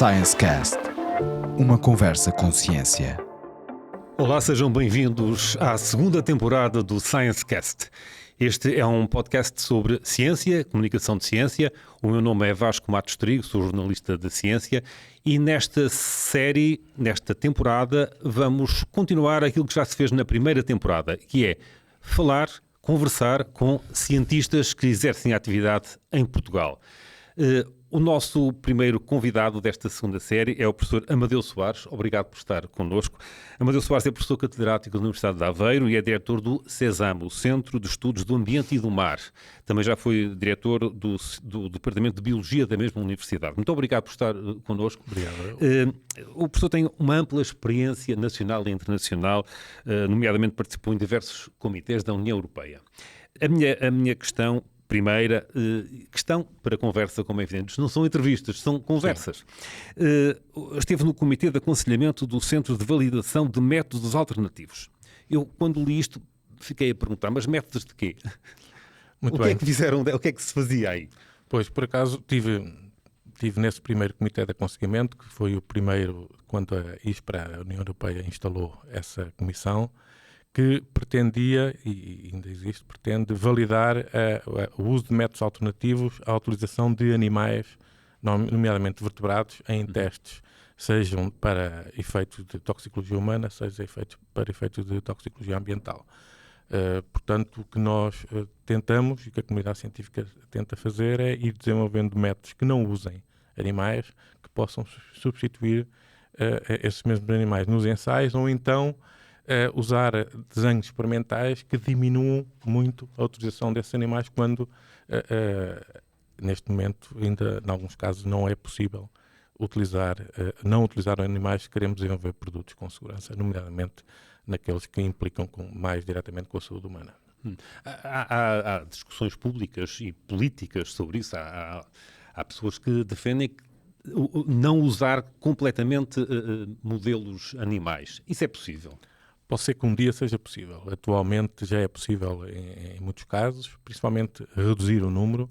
ScienceCast, uma conversa com ciência. Olá, sejam bem-vindos à segunda temporada do ScienceCast. Este é um podcast sobre ciência, comunicação de ciência. O meu nome é Vasco Matos Trigo, sou jornalista de ciência e nesta série, nesta temporada, vamos continuar aquilo que já se fez na primeira temporada, que é falar, conversar com cientistas que exercem a atividade em Portugal. O nosso primeiro convidado desta segunda série é o professor Amadeu Soares. Obrigado por estar connosco. Amadeu Soares é professor catedrático da Universidade de Aveiro e é diretor do CESAM, o Centro de Estudos do Ambiente e do Mar. Também já foi diretor do Departamento de Biologia da mesma universidade. Muito obrigado por estar connosco. Obrigado. O professor tem uma ampla experiência nacional nacional, nomeadamente participou em diversos comitês da União Europeia. A minha questão para conversa, como é evidente, não são entrevistas, são conversas. Esteve no Comitê de Aconselhamento do Centro de Validação de Métodos Alternativos. Eu, quando li isto, fiquei a perguntar, mas métodos de quê? Muito que bem. É que fizeram, o que é que se fazia aí? Pois, por acaso, tive nesse primeiro Comitê de Aconselhamento, que foi o primeiro, quando a ISPRA, a União Europeia, instalou essa comissão, que pretendia, e ainda existe, pretende validar o uso de métodos alternativos à utilização de animais, nomeadamente vertebrados, em testes, sejam para efeitos de toxicologia humana, seja para efeitos de toxicologia ambiental. Portanto, o que nós tentamos, e que a comunidade científica tenta fazer, é ir desenvolvendo métodos que não usem animais, que possam substituir esses mesmos animais nos ensaios, ou então usar desenhos experimentais que diminuam muito a utilização desses animais quando, neste momento, ainda, em alguns casos, não é possível não utilizar animais se queremos desenvolver produtos com segurança, nomeadamente naqueles que implicam mais diretamente com a saúde humana. Há discussões públicas e políticas sobre isso. Há pessoas que defendem não usar completamente modelos animais. Isso é possível? Pode ser que um dia seja possível. Atualmente já é possível em muitos casos, principalmente reduzir o número.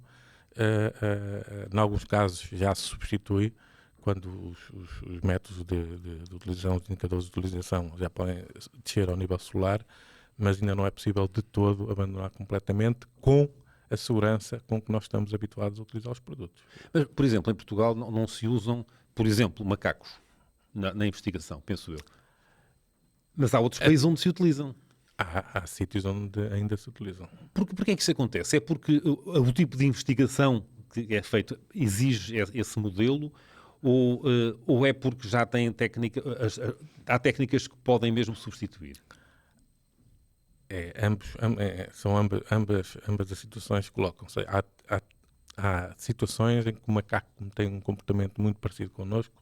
Em alguns casos já se substitui, quando os métodos de utilização, os indicadores de utilização já podem descer ao nível celular, mas ainda não é possível de todo abandonar completamente com a segurança com que nós estamos habituados a utilizar os produtos. Mas, por exemplo, em Portugal não se usam, por exemplo, macacos na investigação, penso eu. Mas há outros países onde se utilizam. Há sítios onde ainda se utilizam. Porquê é que isso acontece? É porque o tipo de investigação que é feito exige esse modelo ou é porque já tem há técnicas que podem mesmo substituir? São ambas as situações que colocam-se. Há situações em que o macaco tem um comportamento muito parecido connosco,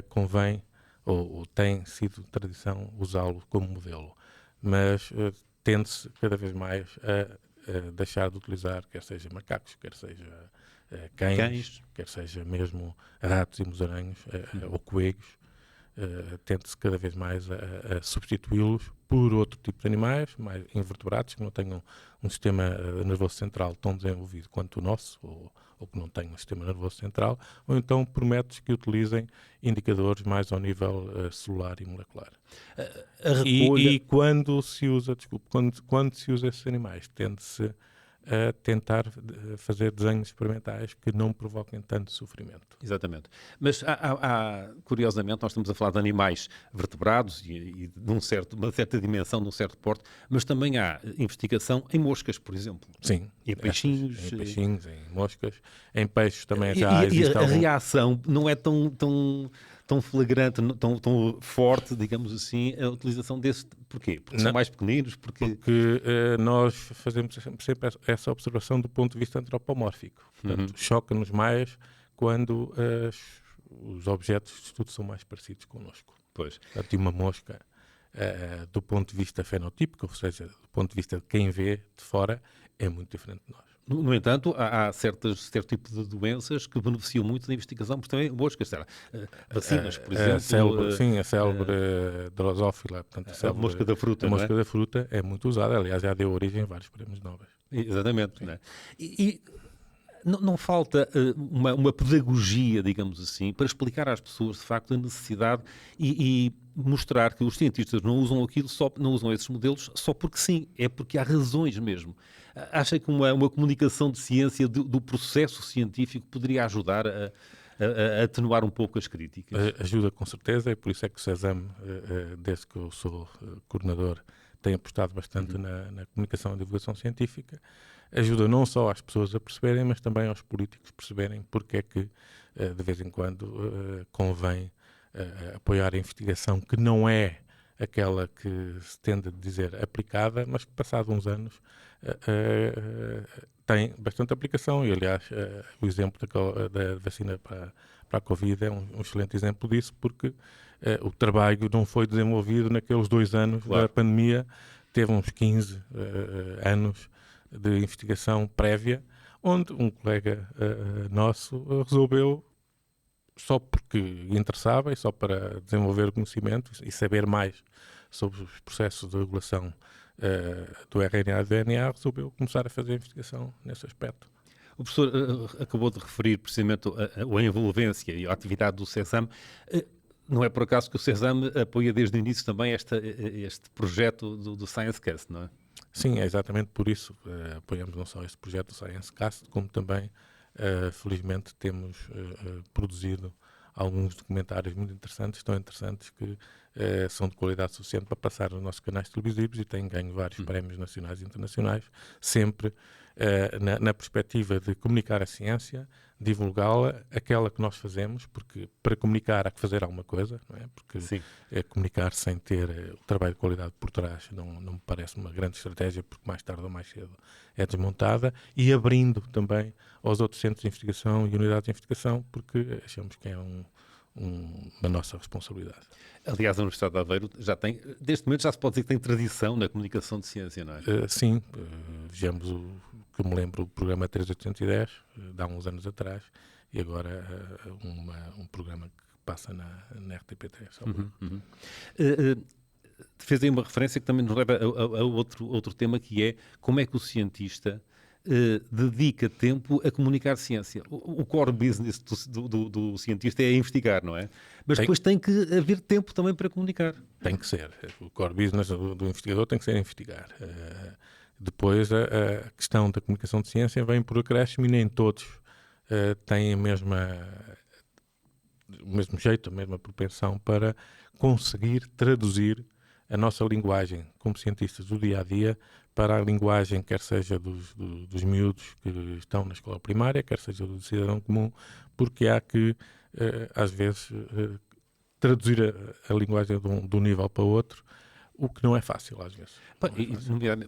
convém ou tem sido tradição usá-lo como modelo, mas tende-se cada vez mais a deixar de utilizar, quer seja macacos, quer seja cães, quer seja mesmo ratos e musarães ou coelhos, tende-se cada vez mais a substituí-los por outro tipo de animais, mais invertebrados, que não tenham um sistema nervoso central tão desenvolvido quanto o nosso, ou que não tenham um sistema nervoso central, ou então por métodos que utilizem indicadores mais ao nível celular e molecular. E quando se usa, quando se usa esses animais, tende-se a tentar fazer desenhos experimentais que não provoquem tanto sofrimento. Exatamente. Mas curiosamente, nós estamos a falar de animais vertebrados e de uma certa dimensão, de um certo porte, mas também há investigação em moscas, por exemplo. Sim. Em peixinhos. Em peixinhos, em moscas. Em peixes também já existe a reação não é tão flagrante, tão forte, digamos assim, a utilização desse. Porquê? Porque são mais pequeninos? Porque nós fazemos sempre essa observação do ponto de vista antropomórfico. Portanto, choca-nos mais quando os objetos de estudo são mais parecidos connosco. Pois. Portanto, uma mosca, do ponto de vista fenotípico, ou seja, do ponto de vista de quem vê de fora, é muito diferente de nós. No entanto, há certo tipo de doenças que beneficiam muito da investigação, porque também moscas, vacinas, por exemplo. A célebre drosófila, portanto, a mosca da fruta. A mosca da fruta é muito usada, aliás, já deu origem a vários prémios Nobel. Exatamente. Não é? E Não falta uma pedagogia, digamos assim, para explicar às pessoas, de facto, a necessidade e mostrar que os cientistas não usam aquilo não usam esses modelos só porque sim, é porque há razões mesmo. Acha que uma comunicação de ciência do processo científico poderia ajudar a atenuar um pouco as críticas? Ajuda com certeza, e por isso é que o CESAM, desde que eu sou coordenador, tem apostado bastante na comunicação e divulgação científica. Ajuda não só às pessoas a perceberem, mas também aos políticos perceberem porque é que, de vez em quando, convém apoiar a investigação que não é aquela que se tende a dizer aplicada, mas que, passados uns anos, tem bastante aplicação. E, aliás, o exemplo da vacina para a Covid é um excelente exemplo disso, porque o trabalho não foi desenvolvido naqueles 2 anos da pandemia, teve uns 15 anos de investigação prévia, onde um colega nosso resolveu, só porque lhe interessava e só para desenvolver conhecimento e saber mais sobre os processos de regulação do RNA e do DNA, resolveu começar a fazer investigação nesse aspecto. O professor acabou de referir precisamente a envolvência e a atividade do CESAM. Não é por acaso que o CESAM apoia desde o início também este projeto do ScienceCast, não é? Sim, é exatamente por isso. Apoiamos não só este projeto do ScienceCast, como também, felizmente, temos produzido alguns documentários muito interessantes, tão interessantes que são de qualidade suficiente para passar nos nossos canais televisivos e têm ganho vários prémios nacionais e internacionais, sempre na perspectiva de comunicar a ciência, divulgá-la, aquela que nós fazemos, porque para comunicar há que fazer alguma coisa, não é? Porque comunicar sem ter o trabalho de qualidade por trás não me parece uma grande estratégia, porque mais tarde ou mais cedo é desmontada, e abrindo também aos outros centros de investigação e unidades de investigação, porque achamos que é uma nossa responsabilidade. Aliás, a Universidade de Aveiro já tem, neste momento já se pode dizer que tem tradição na comunicação de ciência, não é? Sim, vejamos que eu me lembro do programa 3810, de há uns anos atrás, e agora um programa que passa na RTP3. Fez aí uma referência que também nos leva a outro tema, que é como é que o cientista dedica tempo a comunicar ciência. O core business do cientista é investigar, não é? Mas depois tem que haver tempo também para comunicar. Tem que ser. O core business do investigador tem que ser investigar. Depois, a questão da comunicação de ciência vem por acréscimo e nem todos têm o mesmo jeito, a mesma propensão para conseguir traduzir a nossa linguagem como cientistas do dia-a-dia para a linguagem, quer seja dos miúdos que estão na escola primária, quer seja do cidadão comum, porque há que, às vezes, traduzir a linguagem de um nível para o outro, o que não é fácil, às vezes.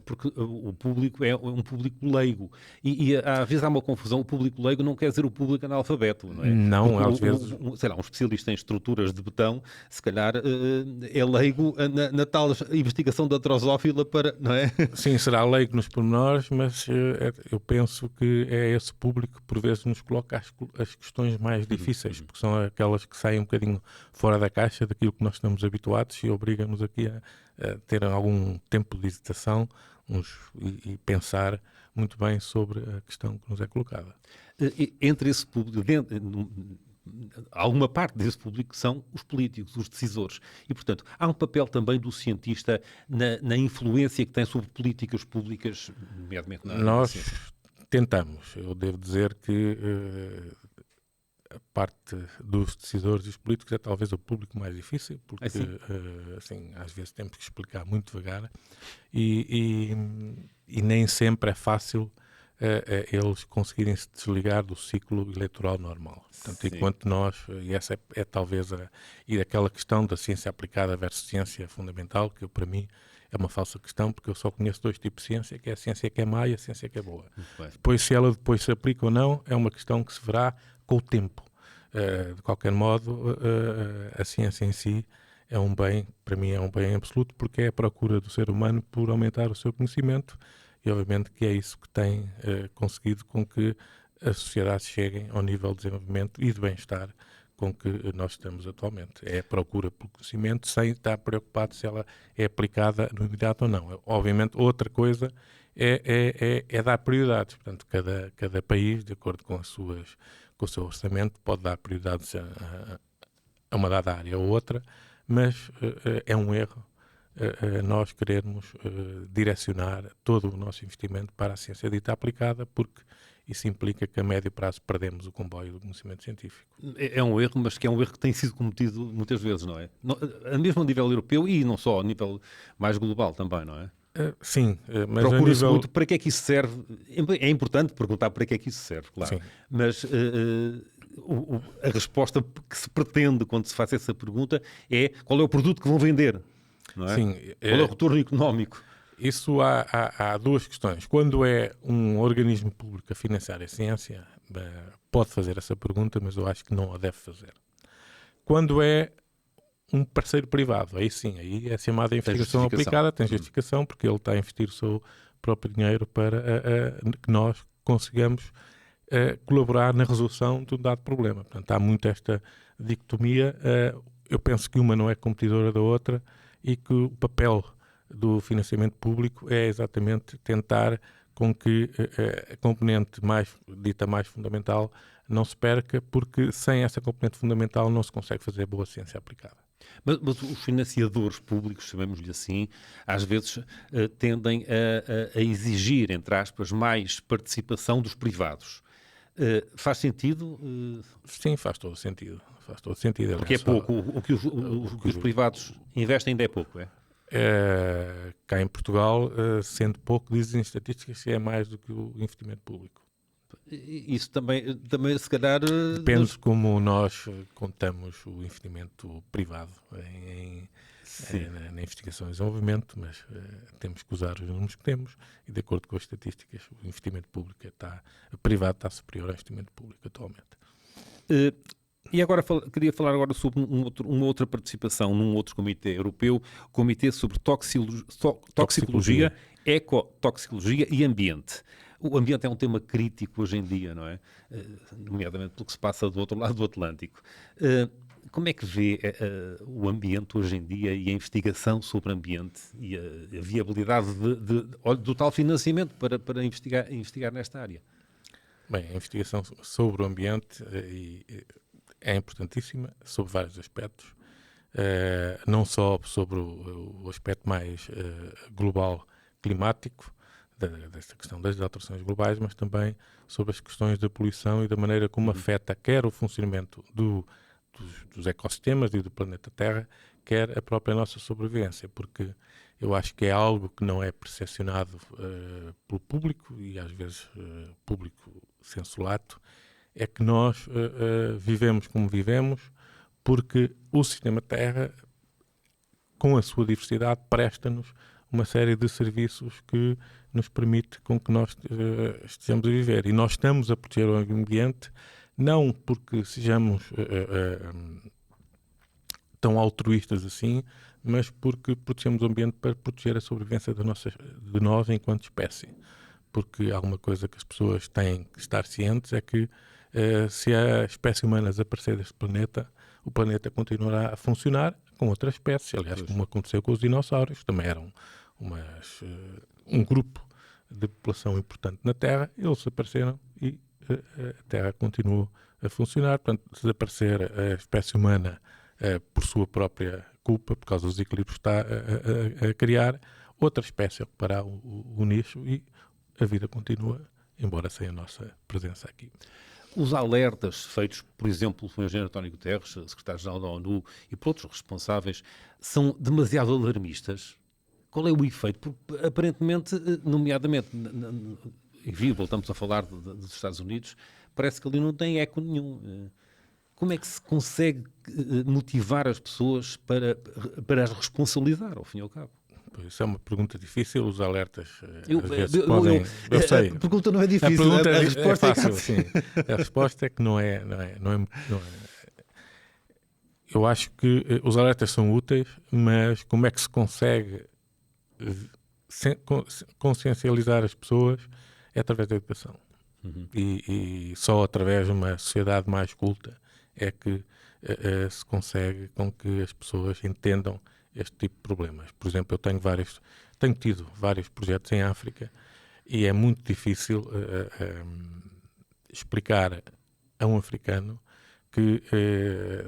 Porque o público é um público leigo. E às vezes há uma confusão. O público leigo não quer dizer o público analfabeto, não é? Não, porque às vezes... sei lá, um especialista em estruturas de betão, se calhar é leigo na tal investigação da drosófila para, não é? Sim, será leigo nos pormenores, mas eu penso que é esse público que por vezes nos coloca as questões mais difíceis, porque são aquelas que saem um bocadinho fora da caixa daquilo que nós estamos habituados e obrigam-nos aqui a ter algum tempo de hesitação e pensar muito bem sobre a questão que nos é colocada. Entre esse público, alguma parte desse público são os políticos, os decisores. E, portanto, há um papel também do cientista na influência que tem sobre políticas públicas, nomeadamente na Nós tentamos. Eu devo dizer que a parte dos decisores e dos políticos é talvez o público mais difícil, porque assim, às vezes temos que explicar muito devagar e nem sempre é fácil eles conseguirem se desligar do ciclo eleitoral normal. Portanto, enquanto nós, e essa é talvez e aquela questão da ciência aplicada versus ciência fundamental, que para mim é uma falsa questão, porque eu só conheço 2 tipos de ciência, que é a ciência que é má e a ciência que é boa. Depois, se ela depois se aplica ou não, é uma questão que se verá com o tempo. De qualquer modo, a ciência em si é um bem, para mim é um bem absoluto, porque é a procura do ser humano por aumentar o seu conhecimento e obviamente que é isso que tem conseguido com que as sociedades cheguem ao nível de desenvolvimento e de bem-estar com que nós estamos atualmente. É a procura por conhecimento sem estar preocupado se ela é aplicada no imediato ou não. Obviamente, outra coisa é dar prioridades. Portanto, cada país, de acordo com o seu orçamento, pode dar prioridades a uma dada área ou outra, mas é um erro nós querermos direcionar todo o nosso investimento para a ciência dita aplicada, porque isso implica que a médio prazo perdemos o comboio do conhecimento científico. É um erro, mas que é um erro que tem sido cometido muitas vezes, não é? Mesmo a nível europeu e não só, a nível mais global também, não é? Sim, mas procura-se muito para que é que isso serve. É importante perguntar para que é que isso serve, claro. Sim. Mas a resposta que se pretende quando se faz essa pergunta é qual é o produto que vão vender, não é? Sim, qual é o retorno económico? Isso há duas questões. Quando é um organismo público a financiar a ciência, pode fazer essa pergunta, mas eu acho que não a deve fazer. Quando é um parceiro privado, aí sim, aí é chamada investigação aplicada, tem justificação, porque ele está a investir o seu próprio dinheiro para que nós consigamos colaborar na resolução de um dado problema. Portanto, há muito esta dicotomia. Eu penso que uma não é competidora da outra e que o papel do financiamento público é exatamente tentar com que a componente dita mais fundamental não se perca, porque sem essa componente fundamental não se consegue fazer boa ciência aplicada. Mas os financiadores públicos, chamemos-lhe assim, às vezes tendem a exigir, entre aspas, mais participação dos privados. Faz sentido? Sim, faz todo sentido. Faz todo sentido. Porque é pouco. O que os privados investem ainda é pouco, é? Cá em Portugal, sendo pouco, dizem estatísticas que é mais do que o investimento público. Isso também se calhar... Depende de como nós contamos o investimento privado na investigação e desenvolvimento, mas temos que usar os números que temos e, de acordo com as estatísticas, o investimento público privado está superior ao investimento público atualmente. E agora queria falar agora sobre uma outra participação num outro comitê europeu, Comitê sobre Toxicologia, Ecotoxicologia e Ambiente. O ambiente é um tema crítico hoje em dia, não é? Nomeadamente pelo que se passa do outro lado do Atlântico. Como é que vê o ambiente hoje em dia e a investigação sobre o ambiente e a viabilidade do tal financiamento para investigar nesta área? Bem, a investigação sobre o ambiente é importantíssima, sob vários aspectos, não só sobre o aspecto mais global climático, desta questão das alterações globais, mas também sobre as questões da poluição e da maneira como afeta quer o funcionamento dos ecossistemas e do planeta Terra, quer a própria nossa sobrevivência, porque eu acho que é algo que não é percepcionado pelo público, e às vezes público sensulato, é que nós vivemos como vivemos porque o sistema Terra, com a sua diversidade, presta-nos uma série de serviços que nos permite com que nós estejamos a viver. E nós estamos a proteger o ambiente não porque sejamos tão altruístas assim, mas porque protegemos o ambiente para proteger a sobrevivência de nós enquanto espécie. Porque alguma coisa que as pessoas têm que estar cientes é que se a espécie humana desaparecer deste planeta, o planeta continuará a funcionar com outra espécie. Aliás, como aconteceu com os dinossauros, também eram um grupo de população importante na Terra, eles desapareceram e a Terra continuou a funcionar. Portanto, se desaparecer a espécie humana por sua própria culpa, por causa dos equilíbrios que está a criar, outra espécie ocupará o nicho e a vida continua, embora sem a nossa presença aqui. Os alertas feitos, por exemplo, pelo engenheiro António Guterres, secretário-geral da ONU, e por outros responsáveis, são demasiado alarmistas? Qual é o efeito? Porque, aparentemente, nomeadamente, voltamos a falar dos Estados Unidos, parece que ali não tem eco nenhum. Como é que se consegue motivar as pessoas para as responsabilizar, ao fim e ao cabo? Isso é uma pergunta difícil, os alertas às vezes podem... Eu sei. A pergunta não é difícil, a resposta é fácil, sim. A resposta é que não é. Eu acho que os alertas são úteis, mas como é que se consegue consciencializar as pessoas é através da educação. E só através de uma sociedade mais culta é que se consegue com que as pessoas entendam este tipo de problemas. Por exemplo, eu tenho tido vários projetos em África E é muito difícil explicar a um africano que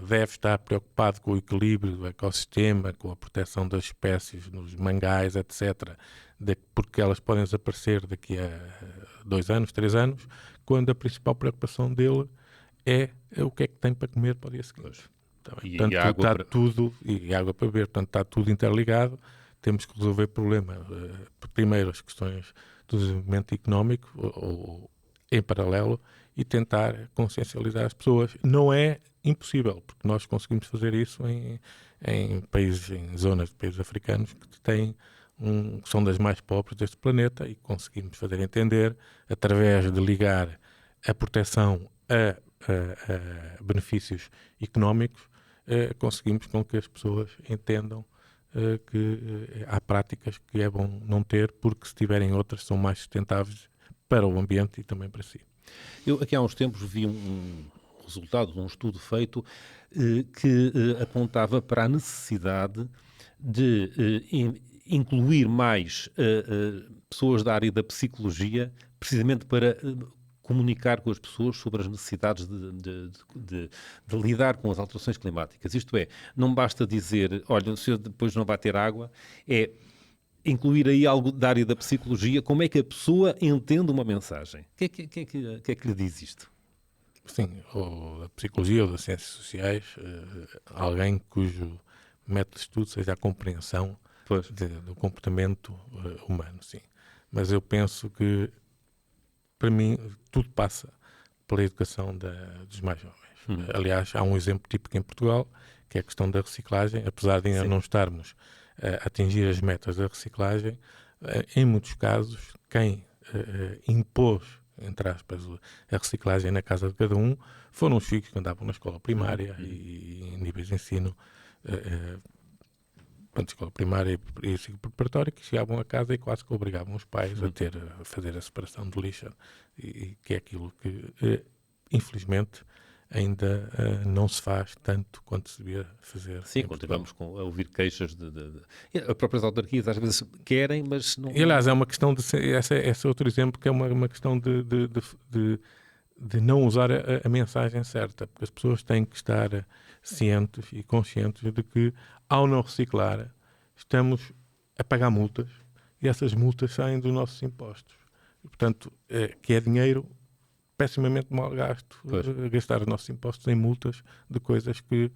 deve estar preocupado com o equilíbrio do ecossistema, com a proteção das espécies nos mangais, etc., porque elas podem desaparecer daqui a 2 anos, 3 anos, quando a principal preocupação dele é o que é que tem para comer para o dia seguinte. Portanto, está tudo, e água para beber, portanto, está tudo interligado. Temos que resolver o problema. Primeiro, as questões do desenvolvimento económico, ou em paralelo, e tentar consciencializar as pessoas. Não é impossível, porque nós conseguimos fazer isso em países, em zonas de países africanos que são das mais pobres deste planeta, e conseguimos fazer entender, através de ligar a proteção a benefícios económicos, conseguimos com que as pessoas entendam que há práticas que é bom não ter, porque se tiverem outras são mais sustentáveis para o ambiente e também para si. Eu aqui há uns tempos vi um resultado de um estudo feito que apontava para a necessidade de incluir mais pessoas da área da psicologia, precisamente para comunicar com as pessoas sobre as necessidades de lidar com as alterações climáticas. Isto é, não basta dizer, olha, o senhor depois não vai ter água, é incluir aí algo da área da psicologia, como é que a pessoa entende uma mensagem. O que é que lhe diz isto? Sim, ou da psicologia ou das ciências sociais, alguém cujo método de estudo seja a compreensão do comportamento humano, sim. Mas eu penso que, para mim, tudo passa pela educação dos mais jovens. Aliás, há um exemplo típico em Portugal, que é a questão da reciclagem. Apesar de ainda não estarmos a atingir as metas da reciclagem, em muitos casos, quem impôs, entre aspas, a reciclagem na casa de cada um foram os filhos que andavam na escola primária e em níveis de ensino, escola primária e ensino preparatório, que chegavam a casa e quase que obrigavam os pais a fazer a separação do lixo, e que é aquilo que, infelizmente, ainda não se faz tanto quanto se devia fazer. Sim, continuamos a ouvir queixas as próprias autarquias às vezes querem, mas não... E, aliás, é uma questão esse é outro exemplo, que é uma questão de não usar a mensagem certa, porque as pessoas têm que estar cientes e conscientes de que, ao não reciclar, estamos a pagar multas, e essas multas saem dos nossos impostos. E, portanto, que é dinheiro pessimamente mal gasto, gastar os nossos impostos em multas de coisas que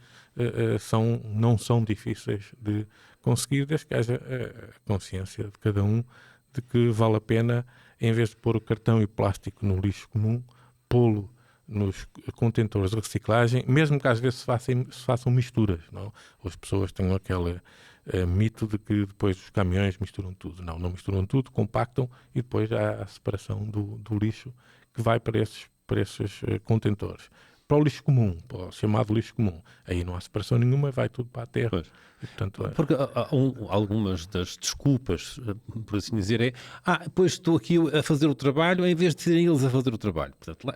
não são difíceis de conseguir, desde que haja a consciência de cada um de que vale a pena, em vez de pôr o cartão e plástico no lixo comum, pô-lo nos contentores de reciclagem, mesmo que às vezes se façam misturas, não? As pessoas têm aquele mito de que depois os caminhões misturam tudo. Não misturam tudo, compactam, e depois há a separação do lixo que vai para esses contentores. Para o lixo comum, para o chamado lixo comum, aí não há separação nenhuma, vai tudo para a terra. E, portanto, porque algumas das desculpas, por assim dizer, pois estou aqui a fazer o trabalho, em vez de serem eles a fazer o trabalho. Portanto,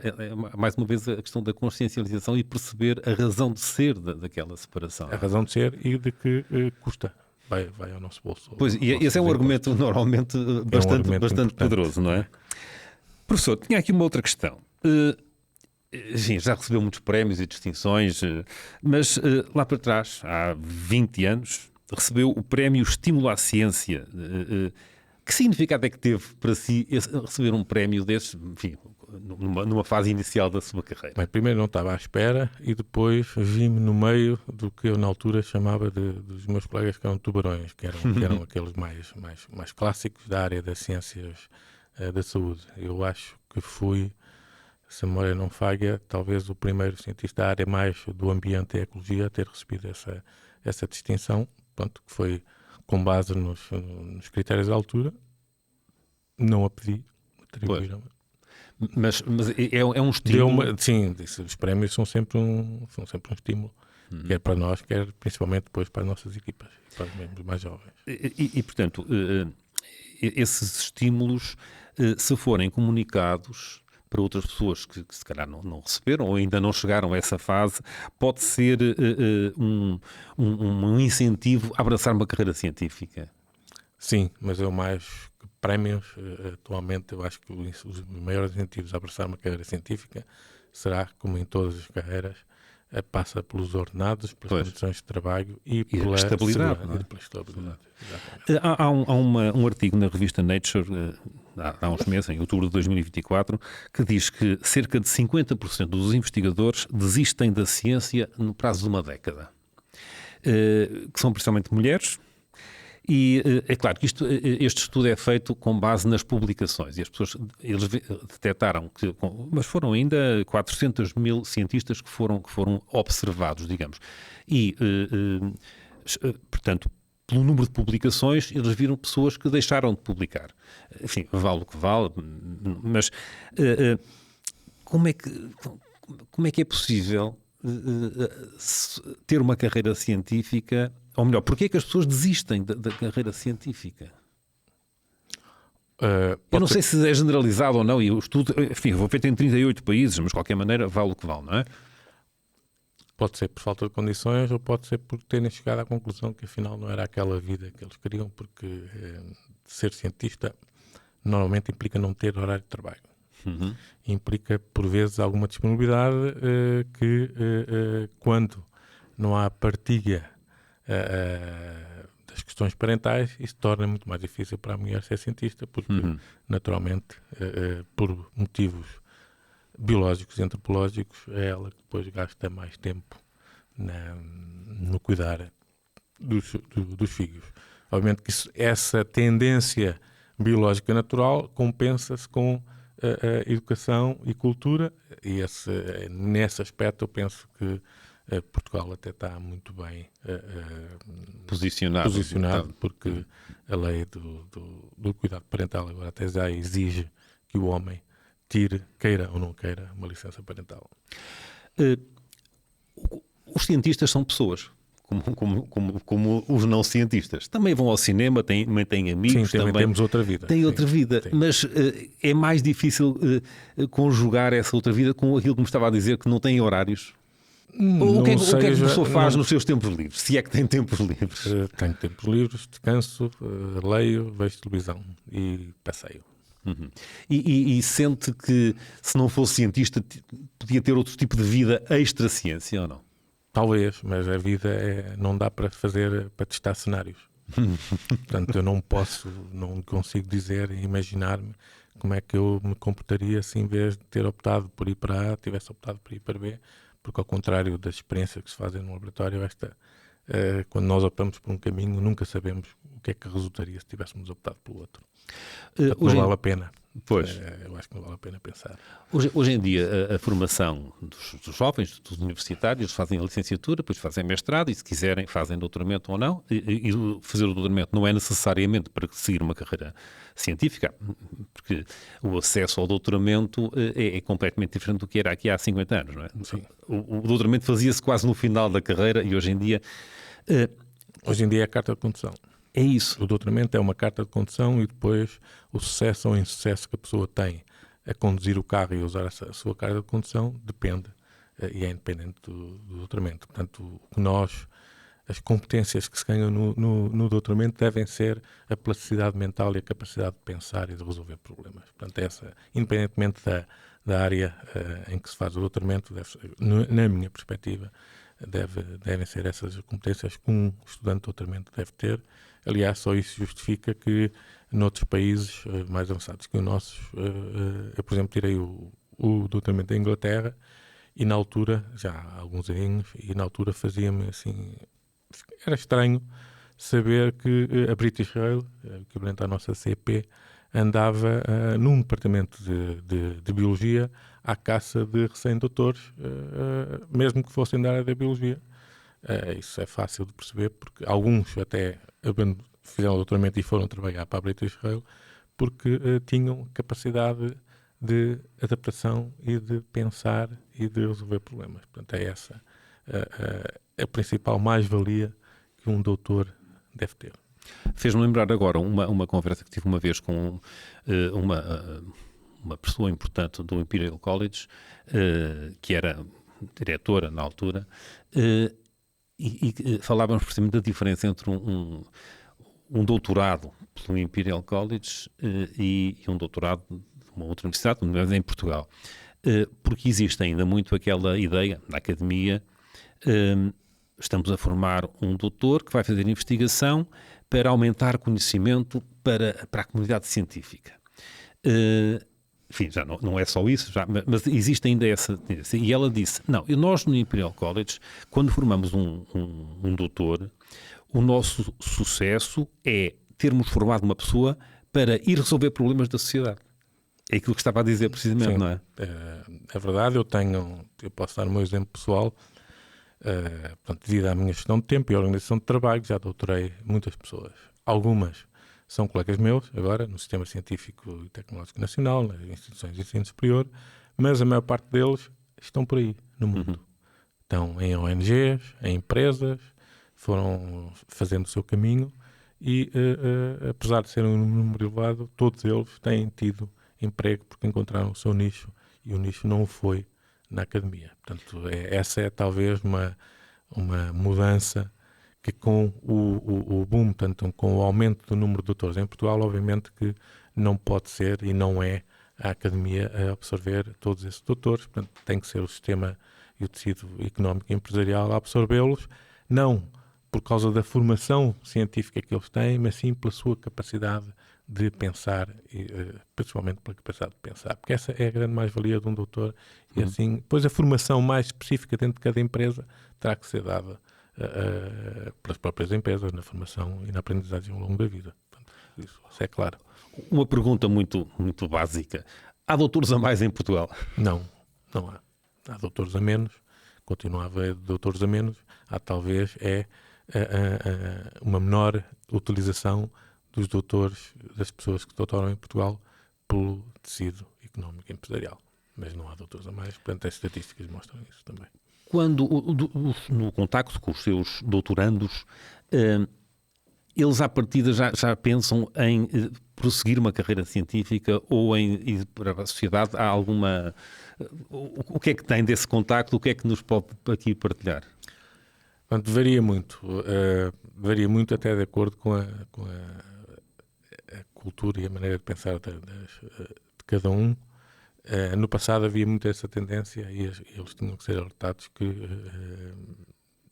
mais uma vez a questão da consciencialização e perceber a razão de ser daquela separação. A razão de ser e de que custa. Vai ao nosso bolso. Pois, e esse é um argumento normalmente bastante poderoso, não é? Professor, tinha aqui uma outra questão. Sim, já recebeu muitos prémios e distinções, mas lá para trás, há 20 anos, recebeu o prémio Estímulo à Ciência. Que significado é que teve para si receber um prémio desses, enfim, numa fase inicial da sua carreira? Bem, primeiro não estava à espera, e depois vi-me no meio do que eu na altura chamava dos meus colegas que eram tubarões, que eram aqueles mais clássicos da área das ciências da saúde. Eu acho que fui, se a memória não falha, talvez o primeiro cientista da área mais do ambiente e ecologia a ter recebido essa distinção, pronto, que foi com base nos critérios da altura. Não a pedi, atribuíram-me. Mas é um estímulo? Sim, os prémios são sempre um estímulo, quer para nós, quer principalmente depois para as nossas equipas, para os membros mais jovens. E portanto, esses estímulos, se forem comunicados para outras pessoas que se calhar não receberam ou ainda não chegaram a essa fase, pode ser um incentivo a abraçar uma carreira científica? Sim, mas eu mais que prémios. Atualmente, eu acho que os maiores incentivos a abraçar uma carreira científica será, como em todas as carreiras, passa pelos ordenados, pelas condições de trabalho e pela estabilidade. E pela estabilidade. Há um artigo na revista Nature, há uns meses, em outubro de 2024, que diz que cerca de 50% dos investigadores desistem da ciência no prazo de uma década. Que são principalmente mulheres. E é claro que este estudo é feito com base nas publicações e eles detectaram que, mas foram ainda 400 mil cientistas que foram observados, digamos. E, portanto, pelo número de publicações, eles viram pessoas que deixaram de publicar. Enfim, vale o que vale, mas como é que é possível ter uma carreira científica? Ou melhor, porquê é que as pessoas desistem da carreira científica? Eu não sei se é generalizado ou não, e o estudo, enfim, foi feito em 38 países, mas de qualquer maneira vale o que vale, não é? Pode ser por falta de condições ou pode ser por terem chegado à conclusão que afinal não era aquela vida que eles queriam, porque ser cientista normalmente implica não ter horário de trabalho. Uhum. Implica, por vezes, alguma disponibilidade que, quando não há partilha das questões parentais, isso torna muito mais difícil para a mulher ser cientista, porque, naturalmente, por motivos biológicos e antropológicos, é ela que depois gasta mais tempo no cuidar dos filhos. Obviamente que essa tendência biológica natural compensa-se com educação e cultura, e nesse aspecto eu penso que Portugal até está muito bem posicionado, porque a lei do cuidado parental agora até já exige que o homem tire, queira ou não queira, uma licença parental. Os cientistas são pessoas, como os não cientistas. Também vão ao cinema, também têm amigos. Sim, também temos outra vida. Têm outra vida, sim. Mas é mais difícil conjugar essa outra vida com aquilo que me estava a dizer, que não têm horários. O que é que a pessoa faz nos seus tempos livres? Se é que tem tempos livres? Tenho tempos livres, descanso, leio, vejo televisão e passeio. Uhum. E sente que, se não fosse cientista, podia ter outro tipo de vida extra-ciência ou não? Talvez, mas a vida não dá para testar cenários. Portanto, eu não consigo dizer e imaginar-me como é que eu me comportaria se, em vez de ter optado por ir para A, tivesse optado por ir para B, porque, ao contrário das experiências que se fazem no laboratório, quando nós optamos por um caminho, nunca sabemos o que é que resultaria se tivéssemos optado pelo outro. Não vale a pena. Pois. Eu acho que não vale a pena pensar. Hoje em dia, a formação dos jovens, dos universitários, fazem a licenciatura, depois fazem mestrado e, se quiserem, fazem doutoramento ou não. E fazer o doutoramento não é necessariamente para seguir uma carreira científica, porque o acesso ao doutoramento é completamente diferente do que era aqui há 50 anos, não é? Sim. O doutoramento fazia-se quase no final da carreira e hoje em dia... Hoje em dia é a carta de condução. É isso. O doutoramento é uma carta de condução e depois o sucesso ou insucesso que a pessoa tem a conduzir o carro e a usar a sua carta de condução depende e é independente do doutoramento. Portanto, as competências que se ganham no doutoramento devem ser a plasticidade mental e a capacidade de pensar e de resolver problemas. Portanto, independentemente da área em que se faz o doutoramento, na minha perspectiva, devem ser essas competências que um estudante de doutoramento deve ter. Aliás, só isso justifica que, noutros países mais avançados que o nosso, eu, por exemplo, tirei o doutoramento da Inglaterra e, na altura, já há alguns aninhos, e na altura fazia-me assim... Era estranho saber que a British Rail, equivalente à nossa CP, andava num departamento de Biologia à caça de recém-doutores, mesmo que fossem da área da Biologia. Isso é fácil de perceber, porque alguns até fizeram o doutoramento e foram trabalhar para a British Rail porque tinham capacidade de adaptação e de pensar e de resolver problemas. Portanto, é essa a principal mais-valia que um doutor deve ter. Fez-me lembrar agora uma conversa que tive uma vez com uma pessoa importante do Imperial College, que era diretora na altura, e falávamos precisamente da diferença entre um doutorado pelo Imperial College e um doutorado de uma outra universidade, em Portugal. Porque existe ainda muito aquela ideia na academia, estamos a formar um doutor que vai fazer investigação para aumentar conhecimento para a comunidade científica. Enfim, já não é só isso, mas existe ainda essa tendência. E ela disse, não, nós no Imperial College, quando formamos um doutor, o nosso sucesso é termos formado uma pessoa para ir resolver problemas da sociedade. É aquilo que estava a dizer precisamente, Sim, não é? É verdade, eu posso dar o meu exemplo pessoal, portanto, devido à minha gestão de tempo e organização de trabalho, já doutorei muitas pessoas. Algumas são colegas meus, agora, no Sistema Científico e Tecnológico Nacional, nas instituições de ensino superior, mas a maior parte deles estão por aí, no mundo. Estão em ONGs, em empresas, foram fazendo o seu caminho e, apesar de serem um número elevado, todos eles têm tido emprego porque encontraram o seu nicho e o nicho não o foi na academia. Portanto, essa é talvez uma mudança que com o boom, tanto com o aumento do número de doutores em Portugal, obviamente que não pode ser e não é a academia a absorver todos esses doutores, portanto tem que ser o sistema e o tecido económico e empresarial a absorvê-los, não por causa da formação científica que eles têm, mas sim pela sua capacidade de pensar, e, principalmente pela capacidade de pensar, porque essa é a grande mais-valia de um doutor, e assim, depois a formação mais específica dentro de cada empresa terá que ser dada pelas próprias empresas, na formação e na aprendizagem ao longo da vida. Portanto, isso é claro. Uma pergunta muito, muito básica. Há doutores a mais em Portugal? Não há. Há doutores a menos, continua a haver doutores a menos, há talvez uma menor utilização dos doutores, das pessoas que doutoram em Portugal, pelo tecido económico e empresarial. Mas não há doutores a mais, portanto as estatísticas mostram isso também. Quando, no contacto com os seus doutorandos, eles à partida já pensam em prosseguir uma carreira científica ou em ir para a sociedade? Há alguma... O que é que tem desse contacto? O que é que nos pode aqui partilhar? Portanto, varia muito. Varia muito até de acordo com a cultura e a maneira de pensar de cada um. No passado havia muito essa tendência e eles tinham que ser alertados que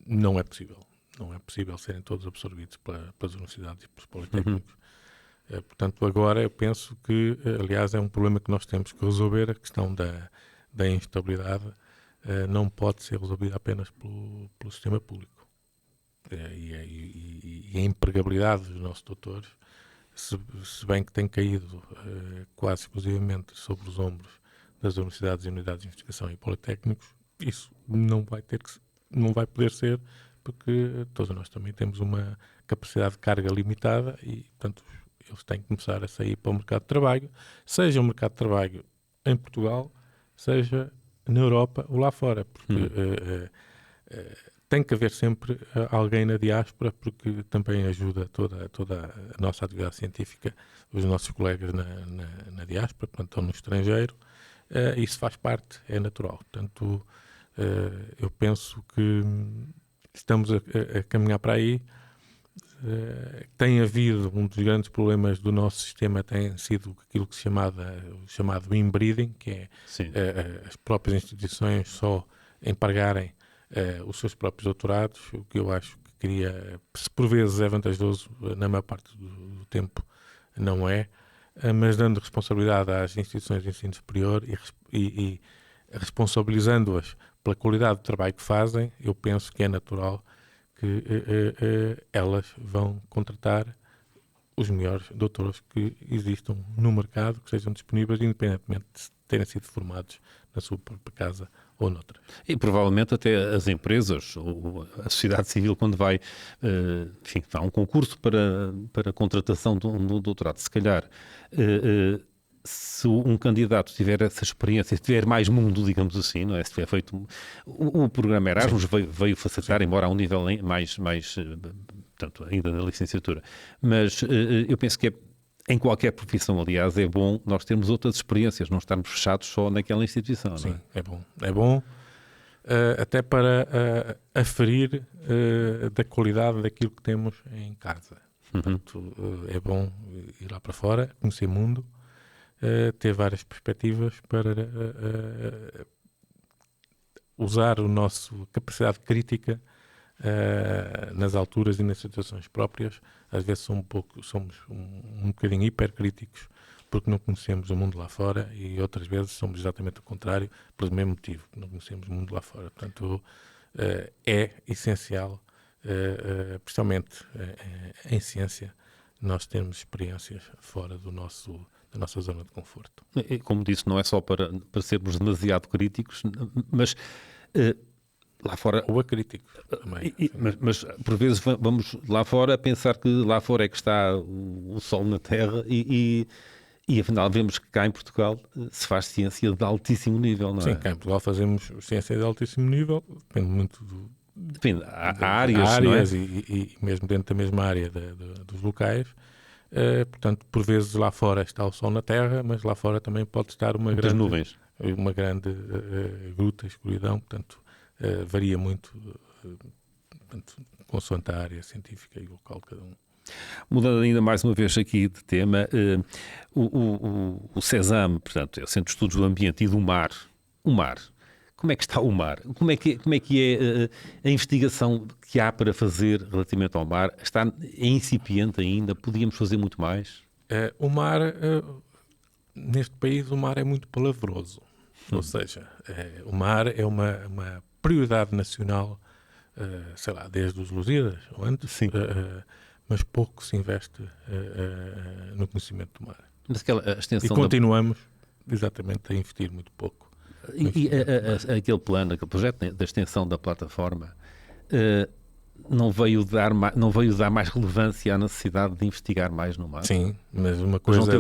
não é possível. Não é possível serem todos absorvidos pelas universidades e pelos politécnicos. Portanto, agora eu penso que, aliás, é um problema que nós temos que resolver, a questão da instabilidade não pode ser resolvida apenas pelo sistema público. E a empregabilidade dos nossos doutores, se bem que tem caído quase exclusivamente sobre os ombros das universidades e unidades de investigação e politécnicos, isso não vai poder ser, porque todos nós também temos uma capacidade de carga limitada e, portanto, eles têm que começar a sair para o mercado de trabalho, seja o mercado de trabalho em Portugal, seja na Europa ou lá fora, porque tem que haver sempre alguém na diáspora, porque também ajuda toda a nossa atividade científica, os nossos colegas na diáspora, portanto, estão no estrangeiro, isso faz parte, é natural. Portanto, eu penso que estamos a caminhar para aí. Tem havido um dos grandes problemas do nosso sistema, tem sido aquilo que se chamado inbreeding, que é as próprias instituições só empregarem os seus próprios doutorados, o que eu acho que por vezes é vantajoso, na maior parte do tempo não é, mas dando responsabilidade às instituições de ensino superior e responsabilizando-as pela qualidade do trabalho que fazem, eu penso que é natural que elas vão contratar os melhores doutores que existam no mercado, que sejam disponíveis, independentemente de terem sido formados na sua própria casa ou noutra. E provavelmente até as empresas, ou a sociedade civil, quando vai, enfim, há um concurso para a contratação de um doutorado, se calhar, se um candidato tiver essa experiência, se tiver mais mundo, digamos assim, não é? Se tiver feito... O programa Erasmus veio facilitar, embora a um nível mais portanto, ainda na licenciatura. Mas eu penso que em qualquer profissão, aliás, é bom nós termos outras experiências, não estarmos fechados só naquela instituição. Sim, não é? é bom. É bom até para aferir da qualidade daquilo que temos em casa. Portanto, é bom ir lá para fora, conhecer o mundo, ter várias perspectivas para usar a nossa capacidade crítica nas alturas e nas situações próprias. Às vezes somos um bocadinho hipercríticos porque não conhecemos o mundo lá fora, e outras vezes somos exatamente o contrário, pelo mesmo motivo, não conhecemos o mundo lá fora. Portanto, é essencial, principalmente em ciência, nós termos experiências fora da nossa zona de conforto. E, como disse, não é só para sermos demasiado críticos, mas lá fora... Ou acríticos também. Mas por vezes vamos lá fora a pensar que lá fora é que está o sol na terra e afinal vemos que cá em Portugal se faz ciência de altíssimo nível, não é? Sim, cá em Portugal fazemos ciência de altíssimo nível, depende muito Depende, há áreas, não é? e mesmo dentro da mesma área dos locais. Portanto, por vezes lá fora está o sol na terra, mas lá fora também pode estar Muitas nuvens. Uma grande gruta, escuridão. Portanto, varia muito, consoante a área científica e o local de cada um. Mudando ainda mais uma vez aqui de tema, o CESAM, portanto, é o Centro de Estudos do Ambiente e do Mar. O mar. Como é que está o mar? Como é que é a investigação que há para fazer relativamente ao mar? Está incipiente ainda? Podíamos fazer muito mais? O mar, neste país, o mar é muito palavroso. Ou seja, o mar é uma prioridade nacional, sei lá, desde os Lusíadas ou antes. Sim. Mas pouco se investe no conhecimento do mar. Mas a extensão e continuamos exatamente a investir muito pouco. Aquele plano, aquele projeto da extensão da plataforma não veio dar mais relevância à necessidade de investigar mais no mar? Sim, mas uma coisa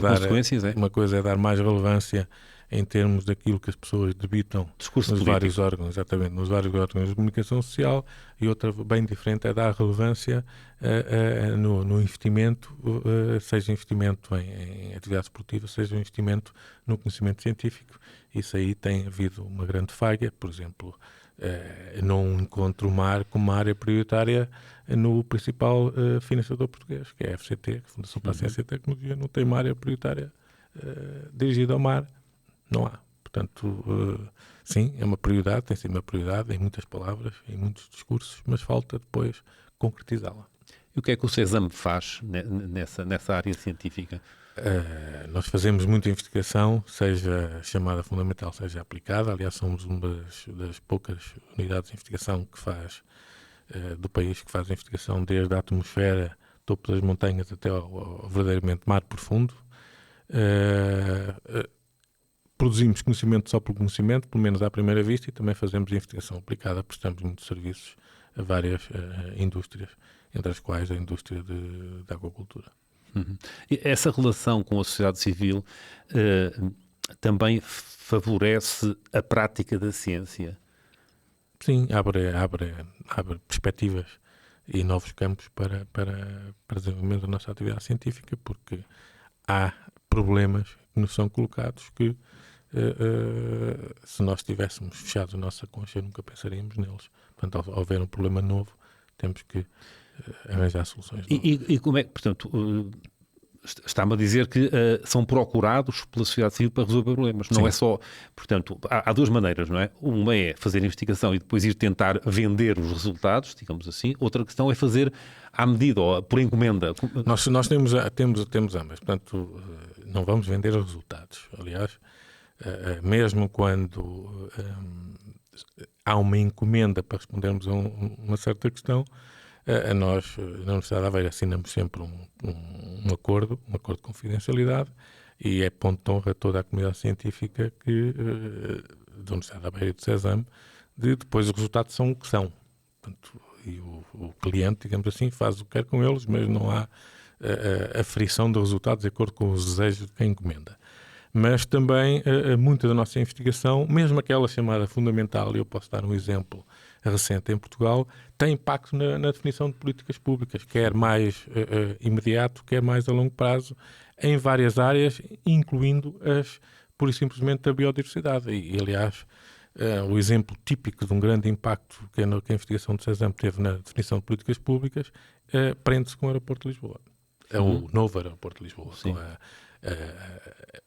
é dar mais relevância em termos daquilo que as pessoas debitam nos vários órgãos, exatamente, nos vários órgãos de comunicação social, e outra bem diferente é dar relevância no investimento, seja investimento em atividade esportiva, seja investimento no conhecimento científico. Isso aí tem havido uma grande falha. Por exemplo, não encontro o mar como uma área prioritária no principal financiador português, que é a FCT, a Fundação para a Ciência e Tecnologia. Não tem uma área prioritária dirigida ao mar. Não há. Portanto, sim, é uma prioridade, tem sido uma prioridade em muitas palavras, em muitos discursos, mas falta depois concretizá-la. E o que é que o CESAM faz nessa área científica? Nós fazemos muita investigação, seja chamada fundamental, seja aplicada. Aliás, somos uma das poucas unidades de investigação que faz do país, que faz a investigação desde a atmosfera, topo das montanhas, até ao verdadeiramente mar profundo. Produzimos conhecimento só por conhecimento, pelo menos à primeira vista, e também fazemos investigação aplicada, prestamos muitos serviços a várias indústrias, entre as quais a indústria da aquacultura. Uhum. E essa relação com a sociedade civil também favorece a prática da ciência? Sim, abre perspectivas e novos campos para desenvolvimento da nossa atividade científica, porque há problemas que nos são colocados que se nós tivéssemos fechado a nossa concha, nunca pensaríamos neles. Portanto, ao haver um problema novo, temos que arranjar soluções novas. E como é que, portanto, está-me a dizer que são procurados pela sociedade civil para resolver problemas? Não é só, portanto, há duas maneiras, não é? Uma é fazer investigação e depois ir tentar vender os resultados, digamos assim. Outra questão é fazer à medida ou por encomenda. Nós temos ambas. Portanto, não vamos vender os resultados. Aliás, mesmo quando há uma encomenda para respondermos a uma certa questão, nós, na Universidade de Aveiro, assinamos sempre um acordo de confidencialidade, e é ponto de honra a toda a comunidade científica da Universidade de Aveiro e do CESAM, depois os resultados são o que são. Portanto, e o cliente, digamos assim, faz o que quer com eles, mas não há aferição de resultados de acordo com os desejos de quem encomenda. Mas também muita da nossa investigação, mesmo aquela chamada fundamental, e eu posso dar um exemplo recente em Portugal, tem impacto na definição de políticas públicas, quer mais imediato, quer mais a longo prazo, em várias áreas, incluindo pura e simplesmente a biodiversidade. E aliás, o exemplo típico de um grande impacto que a investigação do CESAM teve na definição de políticas públicas prende-se com o aeroporto de Lisboa. o novo aeroporto de Lisboa, com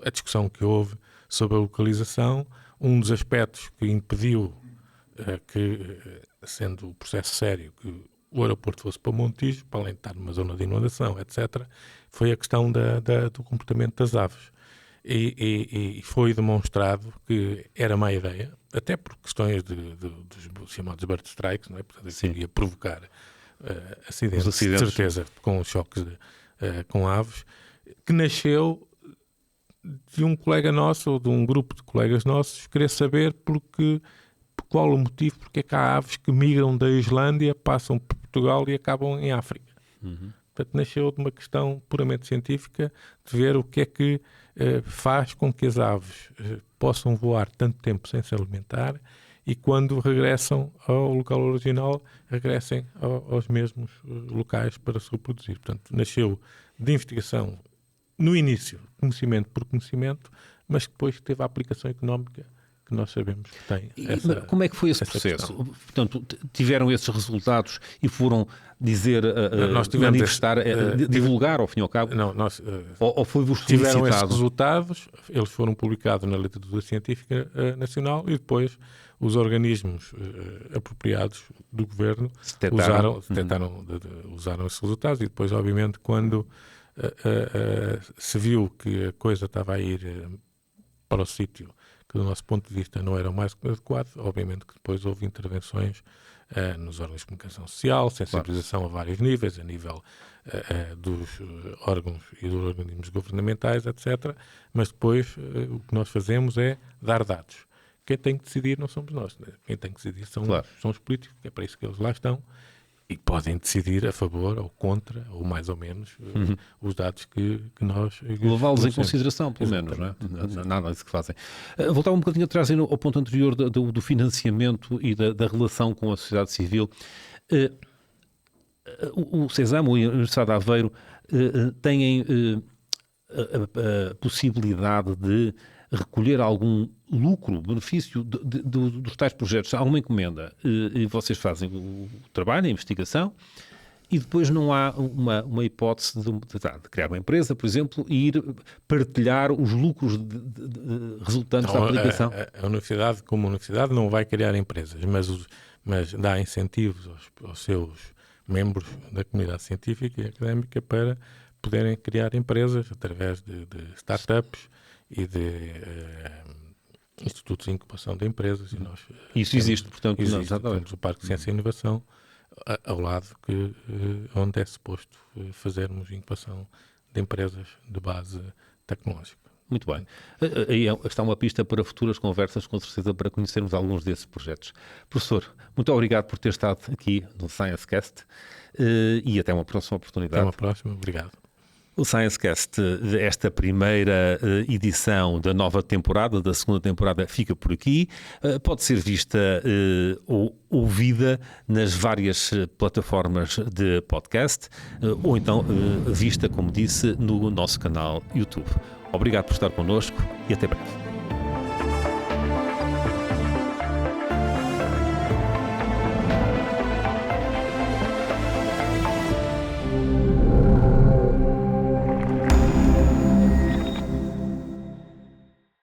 a discussão que houve sobre a localização. Um dos aspectos que impediu que, sendo o processo sério, que o aeroporto fosse para Montijo, para além de estar numa zona de inundação, etc., foi a questão do comportamento das aves. E foi demonstrado que era má ideia, até por questões dos chamados bird strikes, não é? Portanto, isso ia provocar acidentes, de certeza, com choques com aves, que nasceu de um colega nosso, ou de um grupo de colegas nossos, querer saber por qual o motivo, porque é que há aves que migram da Islândia, passam por Portugal e acabam em África. Portanto, nasceu de uma questão puramente científica, de ver o que é que faz com que as aves possam voar tanto tempo sem se alimentar e quando regressam ao local original, regressem aos mesmos locais para se reproduzir. Portanto, nasceu de investigação no início, conhecimento por conhecimento, mas que depois teve a aplicação económica que nós sabemos que tem. Como é que foi esse processo? Portanto, tiveram esses resultados e foram dizer, manifestar, divulgar ao fim e ao cabo? Não, ou foi-vos tiveram solicitado? esses resultados, eles foram publicados na Literatura Científica Nacional e depois os organismos apropriados do Governo usaram esses resultados e depois, obviamente, quando se viu que a coisa estava a ir para o sítio que do nosso ponto de vista não era o mais adequado, obviamente que depois houve intervenções nos órgãos de comunicação social, sensibilização a vários níveis, a nível dos órgãos e dos organismos governamentais, etc. Mas depois o que nós fazemos é dar dados. Quem tem que decidir não somos nós, né? Quem tem que decidir são os políticos, que é para isso que eles lá estão, e podem decidir a favor ou contra, ou mais ou menos, os dados que nós... Levá-los em consideração, pelo menos, não é? Nada disso que fazem. Voltava um bocadinho atrás ao ponto anterior do financiamento e da relação com a sociedade civil. O CESAM, a Universidade de Aveiro, têm a possibilidade de recolher algum lucro, benefício dos tais projetos. Há uma encomenda e vocês fazem o trabalho, a investigação, e depois não há uma hipótese de criar uma empresa, por exemplo, e ir partilhar os lucros resultantes da aplicação. A universidade, como universidade, não vai criar empresas, mas dá incentivos aos seus membros da comunidade científica e académica para poderem criar empresas através de startups e de institutos de incubação de empresas. E nós isso existe, portanto, temos o Parque de Ciência e Inovação ao lado onde é suposto fazermos incubação de empresas de base tecnológica. Muito bem. Aí está uma pista para futuras conversas, com certeza, para conhecermos alguns desses projetos. Professor, muito obrigado por ter estado aqui no ScienceCast e até uma próxima oportunidade. Até uma próxima, obrigado. O ScienceCast, esta primeira edição da nova temporada, da segunda temporada, fica por aqui. Pode ser vista ou ouvida nas várias plataformas de podcast ou então vista, como disse, no nosso canal YouTube. Obrigado por estar connosco e até breve.